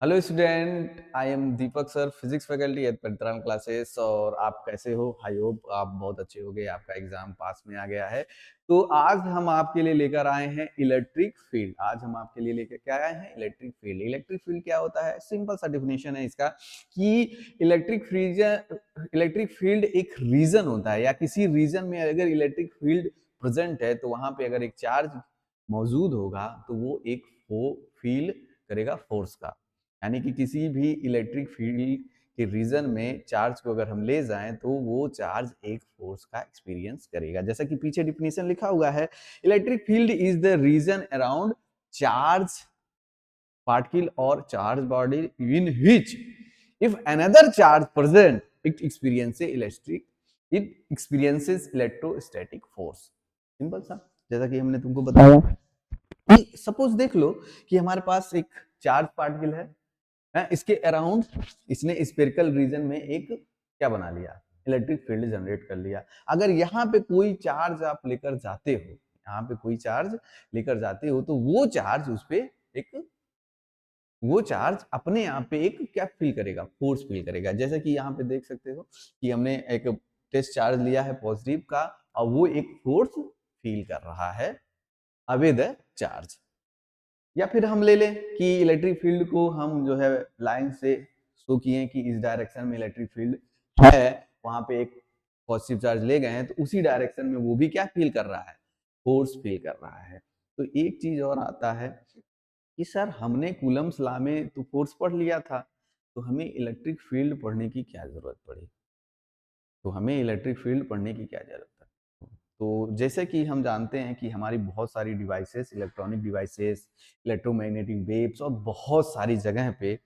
Hello student, I am Deepak sir, physics faculty at पेंट्रान classes. और आप कैसे हो? आई होप आप बहुत अच्छे हो गए, आपका एग्जाम पास में आ गया है। तो आज हम आपके लिए लेकर आए हैं इलेक्ट्रिक फील्ड। आज हम आपके लिए लेकर क्या आए हैं? Electric field. इलेक्ट्रिक फील्ड क्या होता है? सिंपल सा डिफिनेशन है इसका कि इलेक्ट्रिक फील्ड एक रीजन होता है, या किसी रीजन में अगर इलेक्ट्रिक फील्ड प्रेजेंट है तो वहां पे अगर एक चार्ज मौजूद होगा तो वो एक फील करेगा फोर्स का। यानी कि किसी भी इलेक्ट्रिक फील्ड के रीजन में चार्ज को अगर हम ले जाएं तो वो चार्ज एक फोर्स का एक्सपीरियंस करेगा। जैसा कि पीछे डिफिनेशन लिखा हुआ है, electric field is the region around charge particle और charge body in which if another charge present it experiences electrostatic force. Simple सा, जैसा कि हमने तुमको बताया कि सपोज देख लो कि हमारे पास एक चार्ज पार्टिकल है, इसके अराउंड इसने स्पेरिकल रीजन में एक क्या बना लिया? इलेक्ट्रिक फील्ड जनरेट कर लिया। अगर यहाँ पे कोई चार्ज आप लेकर जाते हो, यहाँ पे कोई चार्ज लेकर जाते हो तो वो चार्ज उस पे एक वो चार्ज अपने आप पे एक क्या फील करेगा? फोर्स फील करेगा। जैसे कि यहाँ पे देख सकते हो कि हमने एक टेस्ट चार्ज लिया है पॉजिटिव का, और वो एक फोर्स फील कर रहा है अवे द चार्ज। या फिर हम ले लें कि इलेक्ट्रिक फील्ड को हम जो है लाइन से शो किए कि इस डायरेक्शन में इलेक्ट्रिक फील्ड है, वहां पे एक पॉजिटिव चार्ज ले गए हैं तो उसी डायरेक्शन में वो भी क्या फील कर रहा है? फोर्स फील कर रहा है। तो एक चीज और आता है कि सर हमने कूलम्स लॉ में तो फोर्स पढ़ लिया था, तो हमें इलेक्ट्रिक फील्ड पढ़ने की क्या जरूरत पड़ी? तो हमें इलेक्ट्रिक फील्ड पढ़ने की क्या जरूरत है? तो जैसे कि हम जानते हैं कि हमारी बहुत सारी devices, electronic devices, electromagnetic waves और बहुत सारी जगह पे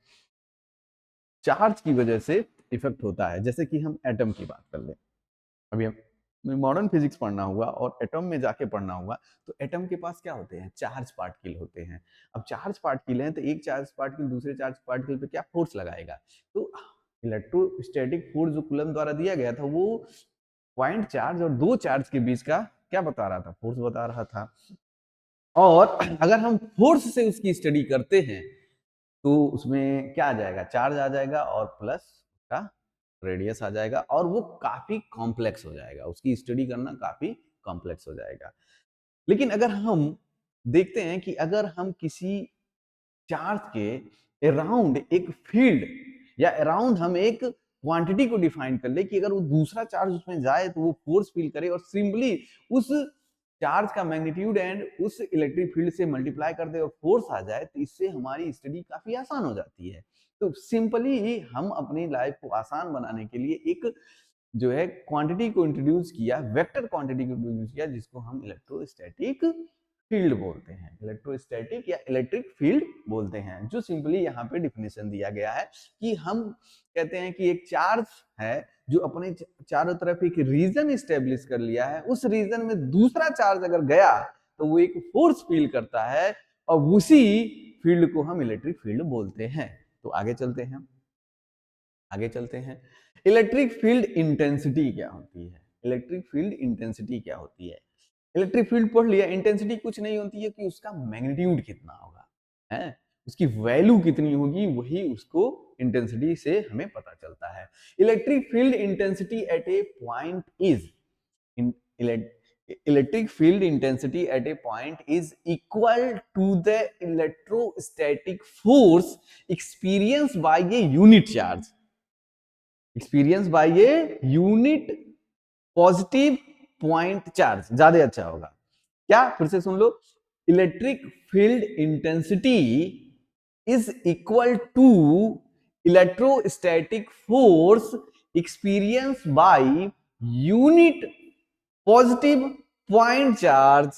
चार्ज की वजह से इफेक्ट होता है। जैसे कि हम एटम की बात कर लें, अभी हम मॉडर्न फिजिक्स पढ़ना हुआ और एटम में जाके पढ़ना हुआ, तो एटम के पास क्या होते हैं? चार्ज पार्टिकल होते हैं। अब चार्ज पार्टिकल हैं तो एक चार्ज पार्टिकल दूसरे चार्ज पार्टिकल पे क्या फोर्स लगाएगा? तो इलेक्ट्रोस्टैटिक फोर्स जो कूलम्ब द्वारा दिया गया था वो पॉइंट चार्ज और दो चार्ज के बीच का क्या बता रहा था? फोर्स बता रहा था। और अगर हम फोर्स से उसकी स्टडी करते हैं तो उसमें क्या आ जाएगा? चार्ज आ जाएगा और प्लस उसका रेडियस आ जाएगा, और वो काफी कॉम्प्लेक्स हो जाएगा। उसकी स्टडी करना काफी कॉम्प्लेक्स हो जाएगा। लेकिन अगर हम देखते हैं कि अगर हम किसी चार्ज के अराउंड एक फील्ड या अराउंड हम एक क्वांटिटी को डिफाइन कर ले कि अगर वो दूसरा चार्ज उसमें जाए तो वो फोर्स फील करे, और सिंपली उस चार्ज का मैग्नीट्यूड एंड उस इलेक्ट्रिक फील्ड से मल्टीप्लाई कर दे और फोर्स आ जाए, तो इससे हमारी स्टडी काफी आसान हो जाती है। तो सिंपली हम अपनी लाइफ को आसान बनाने के लिए एक जो है क्वांटिटी को इंट्रोड्यूस किया, वेक्टर क्वांटिटी को इंट्रोड्यूस किया, जिसको हम इलेक्ट्रोस्टैटिक फील्ड बोलते हैं। इलेक्ट्रोस्टैटिक या इलेक्ट्रिक फील्ड बोलते हैं, जो सिंपली यहाँ पे डिफिनेशन दिया गया है कि हम कहते हैं कि एक चार्ज है जो अपने चारों तरफ एक रीजन स्टेब्लिश कर लिया है, उस रीजन में दूसरा चार्ज अगर गया तो वो एक फोर्स फील करता है, और उसी फील्ड को हम इलेक्ट्रिक फील्ड बोलते हैं। तो आगे चलते हैं। इलेक्ट्रिक फील्ड इंटेंसिटी क्या होती है? इलेक्ट्रिक फील्ड इंटेंसिटी क्या होती है? इलेक्ट्रिक फील्ड पढ़ लिया, इंटेंसिटी कुछ नहीं होती है कि उसका मैग्नीट्यूड कितना होगा, है उसकी वैल्यू कितनी होगी, वही उसको इंटेंसिटी से हमें पता चलता है। Electric field intensity at A point is electric field intensity at a point is equal to the electrostatic force experienced by a unit charge, experience by a unit positive point charge. ज्यादा अच्छा होगा क्या? फिर से सुन लो। Electric field intensity is equal to electrostatic force experience by unit positive point charge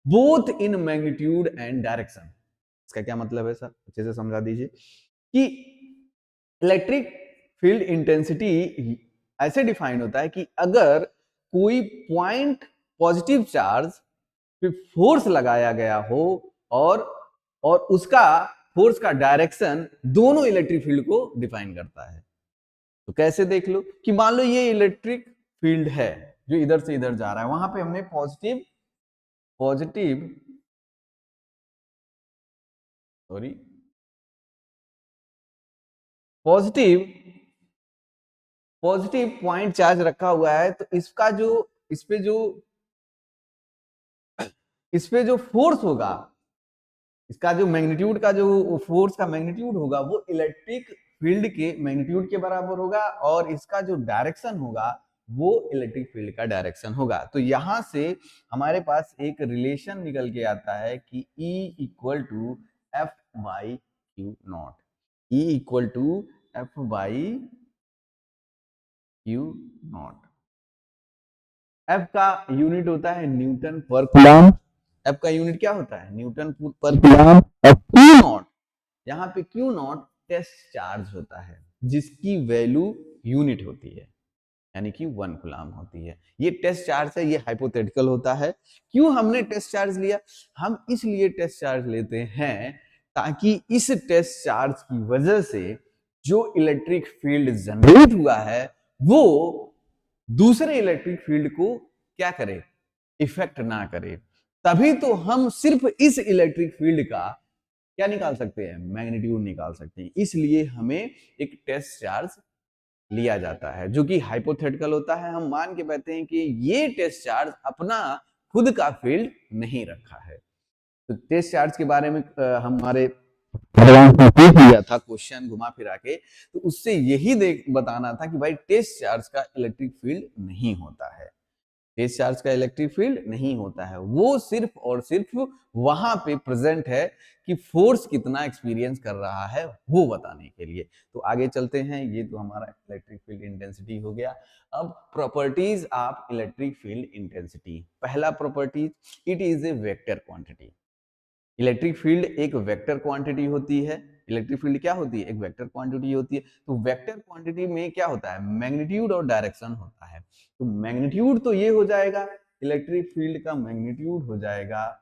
both in magnitude and direction. इसका क्या मतलब है सर? अच्छे से समझा दीजिए कि इलेक्ट्रिक फील्ड इंटेंसिटी ऐसे डिफाइन होता है कि अगर कोई पॉइंट पॉजिटिव चार्ज पे फोर्स लगाया गया हो, और उसका फोर्स का डायरेक्शन दोनों इलेक्ट्रिक फील्ड को डिफाइन करता है। तो कैसे? देख लो कि मान लो ये इलेक्ट्रिक फील्ड है जो इधर से इधर जा रहा है, वहां पे हमने positive positive sorry positive positive point charge रखा हुआ है, तो इसका जो इस पे जो इस पे जो फोर्स होगा, इसका जो मैग्नीट्यूड का जो फोर्स का मैग्नीट्यूड होगा वो इलेक्ट्रिक फील्ड के मैग्नीट्यूड के बराबर होगा, और इसका जो डायरेक्शन होगा वो इलेक्ट्रिक फील्ड का डायरेक्शन होगा। तो यहां से हमारे पास एक रिलेशन निकल के आता है कि E equal to F by Q naught, E equal to F by Q naught. F का यूनिट होता है न्यूटन पर कूलम, एफ का यूनिट क्या होता है न्यूटन पर कूलम, और क्यू नॉट, यहाँ पे क्यू नॉट टेस्ट चार्ज होता है जिसकी वैल्यू यूनिट होती है, यानी कि 1 कूलम होती है। ये टेस्ट चार्ज है, ये हाइपोथेटिकल होता है। क्यों हमने टेस्ट चार्ज लिया? हम इसलिए टेस्ट चार्ज लेते हैं ताकि इस टेस्ट चार्ज की वजह से जो इलेक्ट्रिक फील्ड जनरेट हुआ है वो दूसरे इलेक्ट्रिक फील्ड को क्या करे, इफेक्ट ना करे। तभी तो हम सिर्फ इस इलेक्ट्रिक फील्ड का क्या निकाल सकते हैं, मैग्नीट्यूड निकाल सकते हैं। इसलिए हमें एक टेस्ट चार्ज लिया जाता है जो कि हाइपोथेटिकल होता है। हम मान के बैठते हैं कि ये टेस्ट चार्ज अपना खुद का फील्ड नहीं रखा है। तो टेस्ट चार्ज के बारे में हमारे एडवांस में पूछ लिया था क्वेश्चन घुमा फिरा के, तो उससे यही बताना था कि भाई टेस्ट चार्ज का इलेक्ट्रिक फील्ड नहीं होता है, टेस्ट चार्ज का इलेक्ट्रिक फील्ड नहीं होता है, वो सिर्फ और सिर्फ वहां पे प्रेजेंट है कि फोर्स कितना एक्सपीरियंस कर रहा है वो बताने के लिए। तो आगे चलते हैं, ये तो हमारा इलेक्ट्रिक फील्ड इंटेंसिटी हो गया। अब properties of electric field intensity. पहला property, it is a vector quantity. Electric field एक वेक्टर क्वांटिटी होती है। इलेक्ट्रिक फील्ड क्या होती है, एक वेक्टर क्वांटिटी होती है। तो वेक्टर क्वांटिटी में क्या होता है, मैग्नीट्यूड और डायरेक्शन होता है। तो मैग्नीट्यूड तो ये हो जाएगा, इलेक्ट्रिक फील्ड का मैग्नीट्यूड हो जाएगा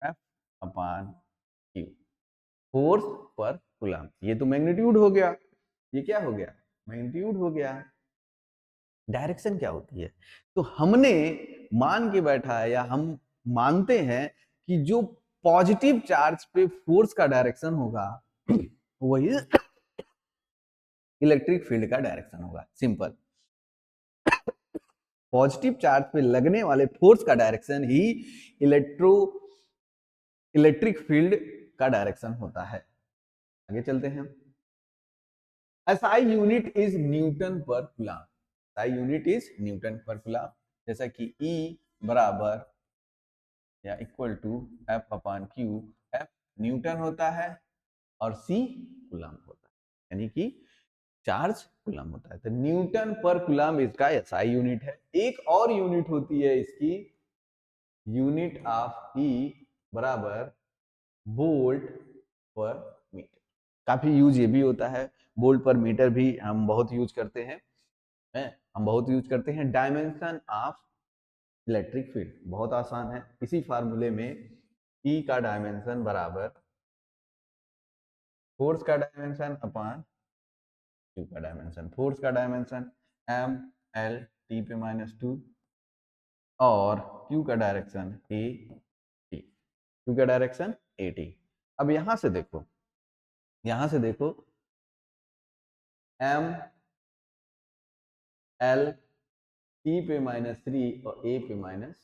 F अपॉन Q, फोर्स पर कूलम। ये तो मैग्नीट्यूड हो गया, ये क्या हो गया, मैग्नीट्यूड हो गया। डायरेक्शन क्या होती है, तो हमने मान के बैठा है या हम मानते हैं कि जो पॉजिटिव चार्ज पे फोर्स का डायरेक्शन होगा वही इलेक्ट्रिक फील्ड का डायरेक्शन होगा। सिंपल, पॉजिटिव चार्ज पे लगने वाले फोर्स का डायरेक्शन ही इलेक्ट्रिक फील्ड का डायरेक्शन होता है। आगे चलते हैं। SI unit is Newton per coulomb, SI unit is Newton per coulomb. जैसा कि E बराबर या equal to F upon Q, F न्यूटन होता है और C कूलम होता है, यानी कि चार्ज कूलम होता है। तो न्यूटन पर कूलम इसका SI यूनिट है। एक और यूनिट होती है इसकी, यूनिट ऑफ E बराबर वोल्ट पर मीटर। काफी यूज ये भी होता है, वोल्ट पर मीटर भी हम बहुत यूज करते हैं, हम बहुत यूज करते हैं। डायमेंशन ऑफ इलेक्ट्रिक फील्ड बहुत आसान है, इसी फार्मूले में E का डायमेंशन बराबर फोर्स का डायमेंशन अपॉन Q का डायमेंशन। फोर्स का डायमेंशन M/L T/-2 और Q का डायरेक्शन AT, Q का डायरेक्शन AT। अब यहां से देखो, यहां से देखो M/L T/-3 और A/-1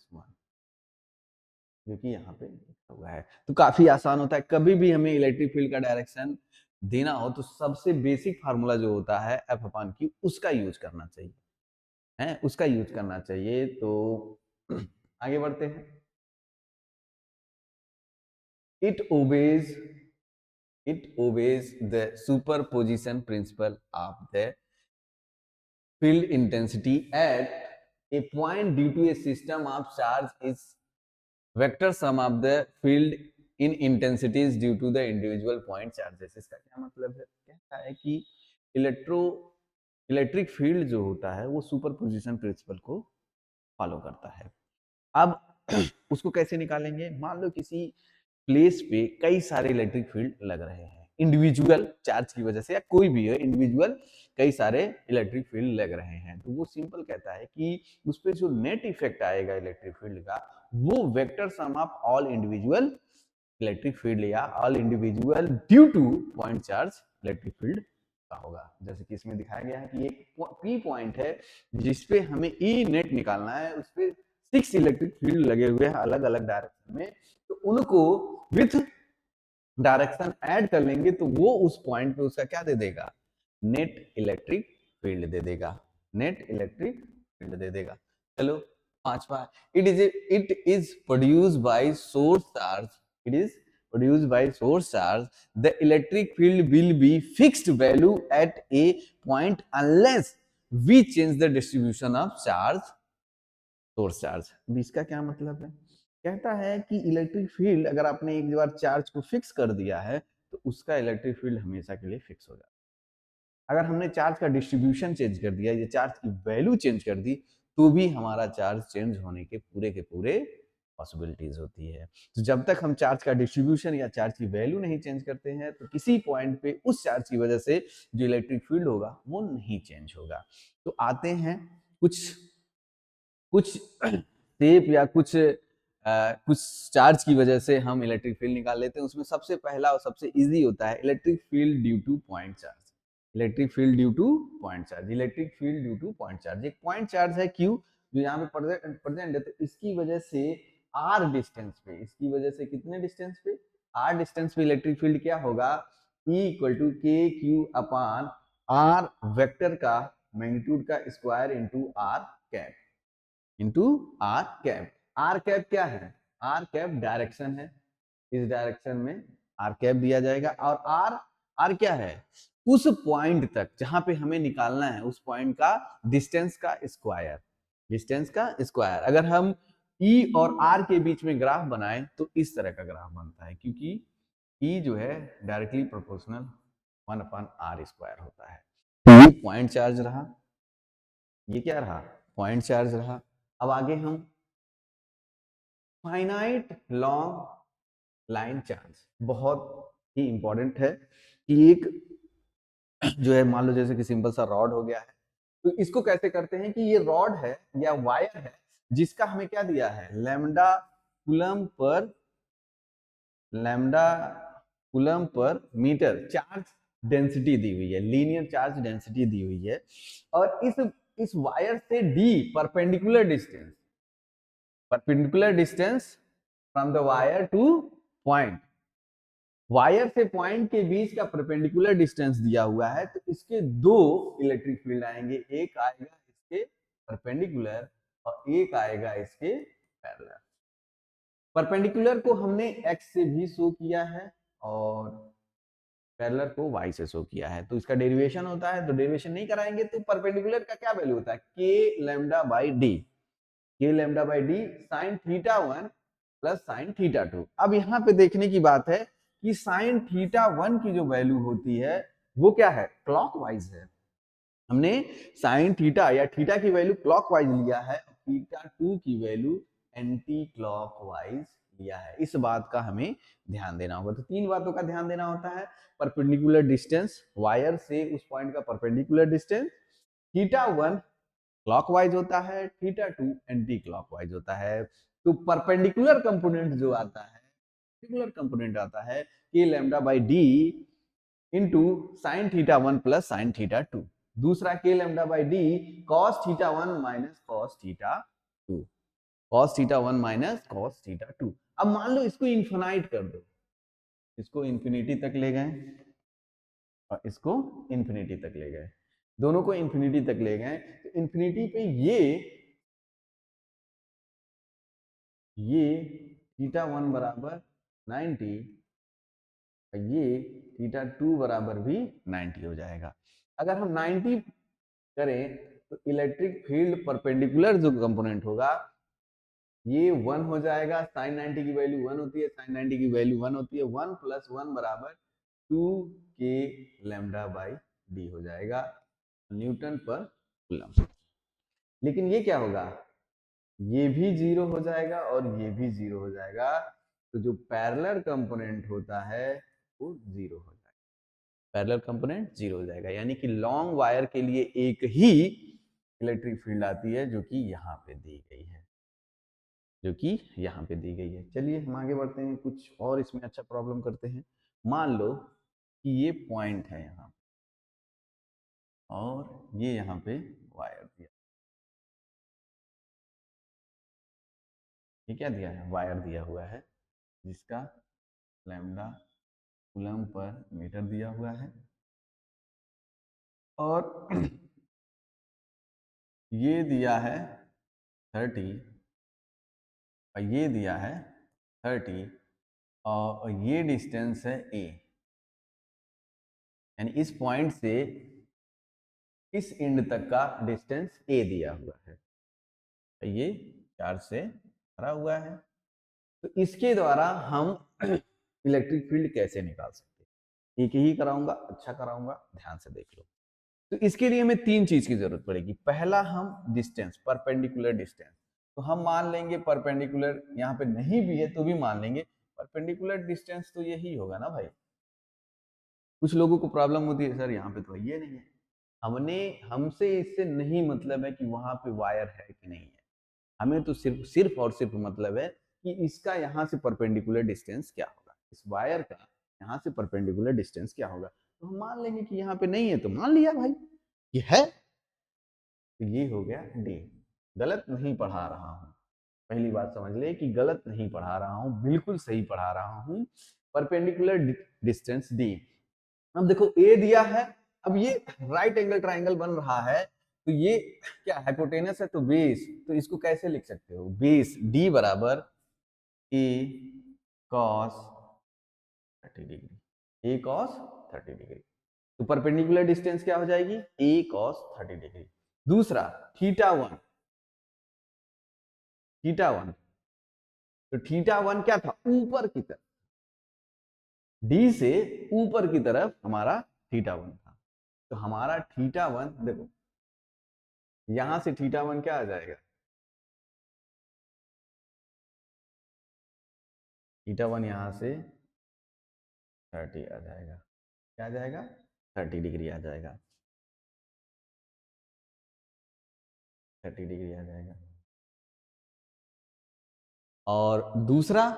जो कि यहाँ पे लिखा हुआ है। तो काफी आसान होता है, कभी भी हमें इलेक्ट्रिक फील्ड का डायरेक्शन देना हो तो सबसे बेसिक फार्मूला जो होता है F अपॉन Q, उसका यूज करना चाहिए, है उसका यूज करना चाहिए। तो आगे बढ़ते हैं। It obeys the superposition principle of the field intensity at a point due to a system of charge is vector sum of the field in intensities due to the individual point charges। इसका क्या मतलब है, कहता है कि electric field जो होता है वो सुपरपोजिशन प्रिंसिपल को फॉलो करता है। अब उसको कैसे निकालेंगे, मान लो किसी प्लेस पे कई सारे इलेक्ट्रिक फील्ड लग रहे हैं, इंडिविजुअल चार्ज की वजह से या कोई भी है, इंडिविजुअल कई सारे इलेक्ट्रिक फील्ड लग रहे हैं, तो वो सिंपल कहता है कि उस पर जो नेट इफेक्ट आएगा इलेक्ट्रिक फील्ड का वो vector sum of all individual electric field या all individual due to point charge electric field का होगा। जैसे कि इसमें दिखाया गया है कि एक पी पॉइंट है जिसपे हमें ई नेट निकालना है, उस पे 6 इलेक्ट्रिक फील्ड लगे हुए हैं अलग अलग डायरेक्शन में, तो उनको विथ डायरेक्शन ऐड कर लेंगे तो वो उस पॉइंट पे उसका क्या दे देगा, नेट इलेक्ट्रिक फील्ड दे देगा, नेट इलेक्ट्रिक फील्ड दे देगा। चलो पांचवा, it is produced by source charge, it is produced by source charge, the electric field will be fixed value at a point unless we change the distribution of charge, source charge। अब इसका क्या मतलब है, कहता है कि electric field अगर आपने एक बार चार्ज को फिक्स कर दिया है तो उसका इलेक्ट्रिक फील्ड हमेशा के लिए फिक्स हो जाता है। अगर हमने चार्ज का डिस्ट्रीब्यूशन चेंज कर दिया या चार्ज की वैल्यू चेंज कर दी तो भी हमारा चार्ज चेंज होने के पूरे पॉसिबिलिटीज होती है। तो जब तक हम चार्ज का डिस्ट्रीब्यूशन या चार्ज की वैल्यू नहीं चेंज करते हैं तो किसी पॉइंट पे उस चार्ज की वजह से जो इलेक्ट्रिक फील्ड होगा वो नहीं चेंज होगा। तो आते हैं कुछ कुछ शेप या कुछ चार्ज की वजह से हम इलेक्ट्रिक फील्ड निकाल लेते हैं। उसमें सबसे पहला और सबसे इजी होता है electric field due to point charge, electric field due to point charge, electric field due to point charge. एक पॉइंट चार्ज है क्यू जो यहाँ पे प्रेजेंट है, तो इसकी वजह से आर डिस्टेंस पे, इसकी वजह से कितने डिस्टेंस पे, आर डिस्टेंस पे इलेक्ट्रिक फील्ड क्या होगा, E equal to K Q upon R vector का मैग्नीट्यूड का square into R cap, into R cap. R cap क्या है, आर कैप डायरेक्शन है, इस डायरेक्शन में आर कैप दिया जाएगा। और आर, आर क्या है, उस पॉइंट तक जहां पे हमें निकालना है उस पॉइंट का डिस्टेंस का स्क्वायर, डिस्टेंस का स्क्वायर। अगर हम ई और आर के बीच में ग्राफ बनाए तो इस तरह का ग्राफ बनता है, क्योंकि ई जो है डायरेक्टली प्रोपोर्शनल 1/r² होता है। ये पॉइंट चार्ज रहा, ये क्या रहा, पॉइंट चार्ज रहा। अब आगे हम फाइनाइट लॉन्ग लाइन चार्ज, बहुत ही इंपॉर्टेंट है कि एक जो है मान लो जैसे कि सिंपल सा रॉड हो गया है, तो इसको कैसे करते हैं कि ये रॉड है या वायर है जिसका हमें क्या दिया है, लैम्डा कूलम पर मीटर चार्ज डेंसिटी दी हुई है, लीनियर चार्ज डेंसिटी दी हुई है। और इस वायर से D perpendicular distance from the wire two point, wire से पॉइंट के बीच का परपेंडिकुलर डिस्टेंस दिया हुआ है, तो इसके दो इलेक्ट्रिक फील्ड आएंगे, एक आएगा इसके परपेंडिकुलर और एक आएगा इसके पैरेलल। परपेंडिकुलर को हमने x से भी शो किया है और पैरेलल को y से शो किया है, तो इसका डेरिवेशन होता है, तो डेरिवेशन नहीं कराएंगे तो परपेंडिकुलर का क्या वैल्यू होता है, k lambda by D, k lambda by D sine theta 1 plus sine theta 2। अब यहाँ पे देखने की बात है कि साइन थीटा 1 की जो वैल्यू होती है वो क्या है, क्लॉकवाइज है। हमने साइन थीटा या थीटा की वैल्यू क्लॉकवाइज लिया है, थीटा 2 की वैल्यू एंटी क्लॉकवाइज लिया है। इस बात का हमें ध्यान देना होगा। तो तीन बातों का ध्यान देना होता है, परपेंडिकुलर डिस्टेंस, वायर से उस पॉइंट का परपेंडिकुलर डिस्टेंस, थीटा 1 क्लॉकवाइज होता है, थीटा 2 एंटी क्लॉकवाइज होता है। तो परपेंडिकुलर कंपोनेंट जो आता है, परपेंडिकुलर कंपोनेंट आता है k lambda by D into sine theta 1 plus sine theta 2, दूसरा k lambda by D cos theta 1 minus cos theta 2, cos theta 1 minus cos theta 2। अब मान लो इसको इन्फिनाइट कर दो, इसको इंफिनिटी तक ले गए और इसको इंफिनिटी तक ले गए, दोनों को इंफिनिटी तक ले गए, तो इंफिनिटी पे ये थीटा 1 बराबर 90, ये थीटा 2 बराबर भी 90 हो जाएगा। अगर हम 90 करें तो इलेक्ट्रिक फील्ड परपेंडिकुलर जो कंपोनेंट होगा ये 1 हो जाएगा, साइन 90 की वैल्यू 1 होती है, साइन 90 की वैल्यू 1 होती है, 1 प्लस 1 बराबर 2k लैम्डा बाई डी हो जाएगा न्यूटन पर कूलम। लेकिन ये क्या होगा, ये भी जीरो हो जाएगा और ये भी जीरो हो जाएगा, तो जो पैरेलल कंपोनेंट होता है वो जीरो हो जाएगा, पैरेलल कंपोनेंट जीरो हो जाएगा। यानी कि लॉन्ग वायर के लिए एक ही इलेक्ट्रिक फील्ड आती है जो कि यहाँ पे दी गई है, जो कि यहाँ पे दी गई है। चलिए हम आगे बढ़ते हैं, कुछ और इसमें अच्छा प्रॉब्लम करते हैं। मान लो कि ये पॉइंट है यहाँ, और ये यहाँ पे वायर दिया, ये क्या दिया है, वायर दिया हुआ है जिसका लैम्डा कूलम पर मीटर दिया हुआ है, और ये दिया है 30 और ये दिया है 30 और ये डिस्टेंस है a, यानी इस पॉइंट से इस एंड तक का डिस्टेंस a दिया हुआ है, ये चार्ज से भरा हुआ है। तो इसके द्वारा हम इलेक्ट्रिक फील्ड कैसे निकाल सकते हैं, एक ही कराऊंगा, अच्छा कराऊंगा, ध्यान से देख लो। तो इसके लिए हमें तीन चीज की जरूरत पड़ेगी। पहला, हम डिस्टेंस, परपेंडिकुलर डिस्टेंस, तो हम मान लेंगे परपेंडिकुलर, यहाँ पे नहीं भी है तो भी मान लेंगे परपेंडिकुलर डिस्टेंस तो यही होगा ना भाई। कुछ लोगों को प्रॉब्लम होती है, सर यहाँ पे तो ये नहीं है, हमसे इससे नहीं मतलब है कि वहां पे वायर है कि नहीं है, हमें तो सिर्फ सिर्फ और सिर्फ मतलब है कि इसका यहाँ से परपेंडिकुलर डिस्टेंस क्या होगा, इस वायर का यहाँ से परपेंडिकुलर डिस्टेंस क्या होगा। तो हम मान लेंगे कि यहाँ पे नहीं है तो मान लिया भाई ये है, तो ये हो गया डी। गलत नहीं पढ़ा रहा हूं, पहली बात समझ ले कि गलत नहीं पढ़ा रहा हूं, बिल्कुल सही पढ़ा रहा हूं। Perpendicular distance D. अब देखो ए दिया है, अब ये राइट एंगल ट्राइंगल बन रहा है, तो ये क्या हाइपोटेनस है तो बेस, तो इसको कैसे लिख सकते हो, बेस डी बराबर ए कॉस 30 डिग्री, ए कॉस 30 डिग्री। तो परपेंडिकुलर डिस्टेंस क्या हो जाएगी, ए कॉस 30 डिग्री। दूसरा थीटा वन, थीटा वन, तो थीटा वन क्या था, ऊपर की तरफ, डी से ऊपर की तरफ हमारा थीटा वन था। तो हमारा थीटा वन देखो, यहां से थीटा वन क्या आ जाएगा, थीटा वन यहां से 30 आ जाएगा, क्या आ जाएगा, 30 डिग्री आ जाएगा, 30 डिग्री आ जाएगा। और दूसरा,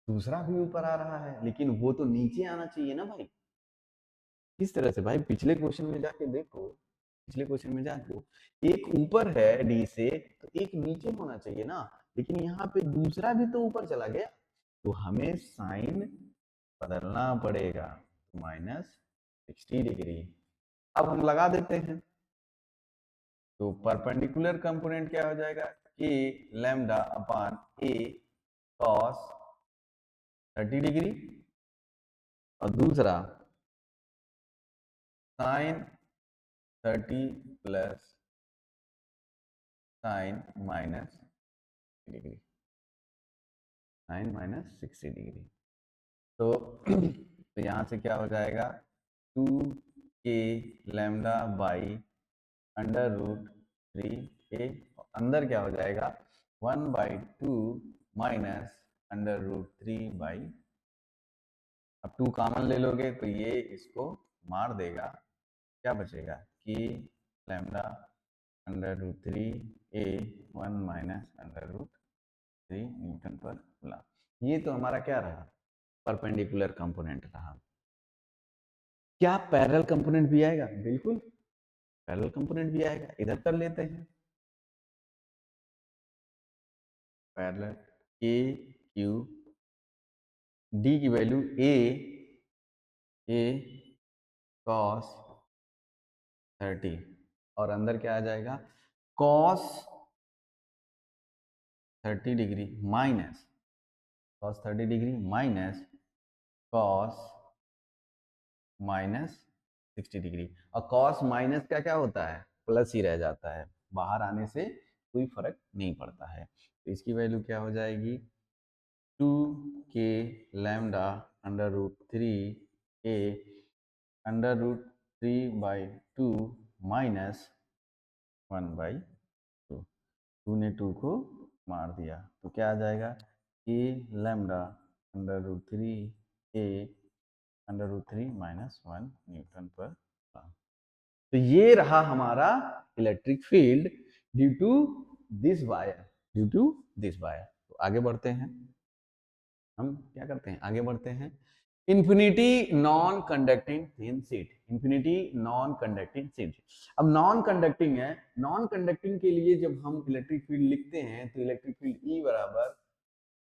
दूसरा भी ऊपर आ रहा है, लेकिन वो तो नीचे आना चाहिए ना भाई। किस तरह से भाई, पिछले क्वेश्चन में जाके देखो, पिछले क्वेश्चन में जाको, एक ऊपर है डी से तो एक नीचे होना चाहिए ना, लेकिन यहाँ पे दूसरा भी तो ऊपर चला गया, तो हमें साइन बदलना पड़ेगा, -60 डिग्री। अब हम लगा देते हैं, तो परपेंडिकुलर कंपोनेंट क्या हो जाएगा, a lambda upon a cos 30 degree, और दूसरा sine 30 plus sine -degree, sine -60 degree. तो यहाँ से क्या हो जाएगा, 2k लैम्डा बाई √3a, अंदर क्या हो जाएगा 1/2 माइनस √3/, अब 2 कॉमन ले लोगे तो ये इसको मार देगा, क्या बचेगा कि lambda √3a 1 minus √3 Newton per coulomb. ये तो हमारा क्या रहा, परपेंडिकुलर कंपोनेंट रहा। क्या पैरेलल कंपोनेंट भी आएगा, बिल्कुल पैरेलल कंपोनेंट भी आएगा, इधर कर लेते हैं। पैरेलल ए क्यू, डी की वैल्यू ए कॉस 30, और अंदर क्या आ जाएगा cos 30 degree minus cos 30 degree minus cos -60 degree, और कॉस माइनस का क्या होता है, प्लस ही रह जाता है, बाहर आने से कोई फर्क नहीं पड़ता है। तो इसकी वैल्यू क्या हो जाएगी, 2k लैम्डा √3a √3/2 माइनस 1/2, 2 ने 2 को मार दिया, तो क्या आ जाएगा, a lambda √3a √3 minus 1 newton per coulomb. तो ये रहा हमारा electric field due to this wire, due to this wire. तो आगे बढ़ते हैं, हम क्या करते हैं, आगे बढ़ते हैं। Infinity non conducting thin sheet, infinity non conducting sheet. अब नॉन कंडक्टिंग है, नॉन कंडक्टिंग के लिए जब हम इलेक्ट्रिक फील्ड लिखते हैं तो इलेक्ट्रिक फील्ड ई बराबर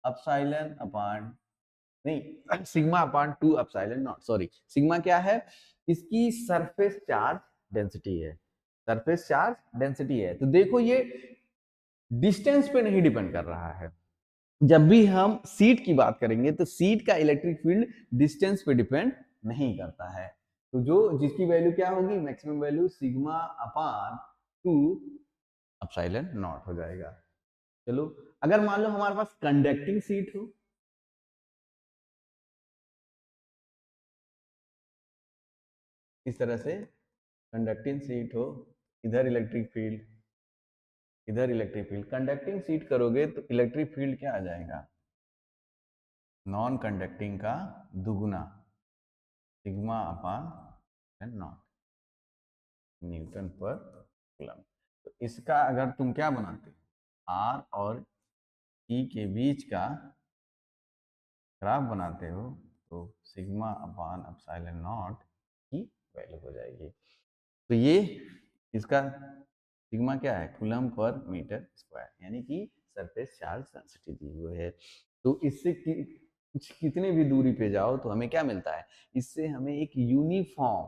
अपसाइलन अपान नहीं sigma upon 2 epsilon not, sorry sigma क्या है, इसकी सरफेस चार्ज डेंसिटी है, सरफेस चार्ज डेंसिटी है। तो देखो ये डिस्टेंस पे नहीं डिपेंड कर रहा है, जब भी हम सीट की बात करेंगे तो सीट का इलेक्ट्रिक फील्ड डिस्टेंस पे डिपेंड नहीं करता है। तो जो जिसकी वैल्यू क्या होगी, maximum value sigma upon 2 epsilon not हो जाएगा। चलो अगर मान लो हमारे पास कंडक्टिंग सीट हो, इस तरह से कंडक्टिंग सीट हो, इधर इलेक्ट्रिक फील्ड, इधर इलेक्ट्रिक फील्ड, कंडक्टिंग सीट करोगे तो इलेक्ट्रिक फील्ड क्या आ जाएगा, नॉन कंडक्टिंग का दुगुना sigma upon not Newton per coulomb. तो इसका अगर तुम क्या बनाते, आर और ई के बीच का ग्राफ बनाते हो तो सिग्मा अपान एप्सिलॉन नॉट की वैल्यू हो जाएगी। तो ये इसका सिग्मा क्या है, कूलम पर मीटर स्क्वायर, यानी कि सरफेस चार्ज डेंसिटी दी हुई है। तो इससे कितने भी दूरी पे जाओ तो हमें क्या मिलता है, इससे हमें एक यूनिफॉर्म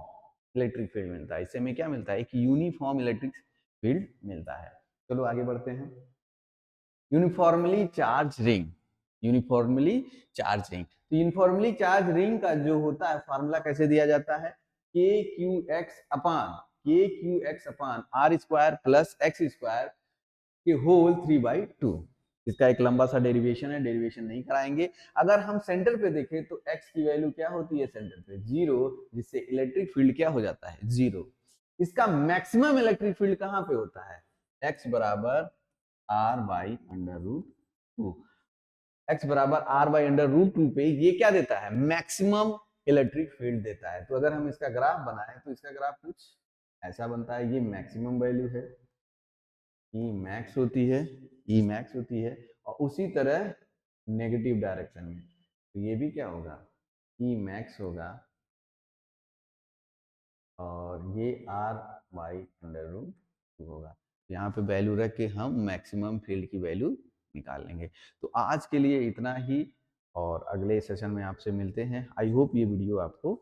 इलेक्ट्रिक फील्ड मिलता है, इससे हमें क्या मिलता है, एक यूनिफॉर्म इलेक्ट्रिक फील्ड मिलता है। चलो आगे बढ़ते हैं। Uniformly charge ring, uniformly charge ring, तो यूनिफॉर्मली चार्ज रिंग का जो होता है फार्मूला कैसे दिया जाता है, k q x upon r square plus x square के होल 3/2। इसका एक लंबा सा डेरिवेशन है, डेरिवेशन नहीं कराएंगे। अगर हम सेंटर पे देखें तो x की वैल्यू क्या होती है सेंटर पे, 0, जिससे इलेक्ट्रिक फील्ड क्या हो जाता है, 0। इसका मैक्सिमम इलेक्ट्रिक फील्ड कहां पे होता है, x बराबर r by under root 2, x बराबर r बाई अंडर रूट 2 पे ये क्या देता है, मैक्सिमम इलेक्ट्रिक फील्ड देता है। तो अगर हम इसका ग्राफ बनाएं तो इसका ग्राफ कुछ ऐसा बनता है, ये मैक्सिमम वैल्यू है, ई मैक्स होती है, ई मैक्स होती है, और उसी तरह नेगेटिव डायरेक्शन में तो ये भी क्या होगा, ई मैक्स होगा, और ये आर बाई अंडर रूट 2 होगा। यहाँ पे वैल्यू रख के हम मैक्सिमम फील्ड की वैल्यू निकाल लेंगे। तो आज के लिए इतना ही, और अगले सेशन में आपसे मिलते हैं। आई होप ये वीडियो आपको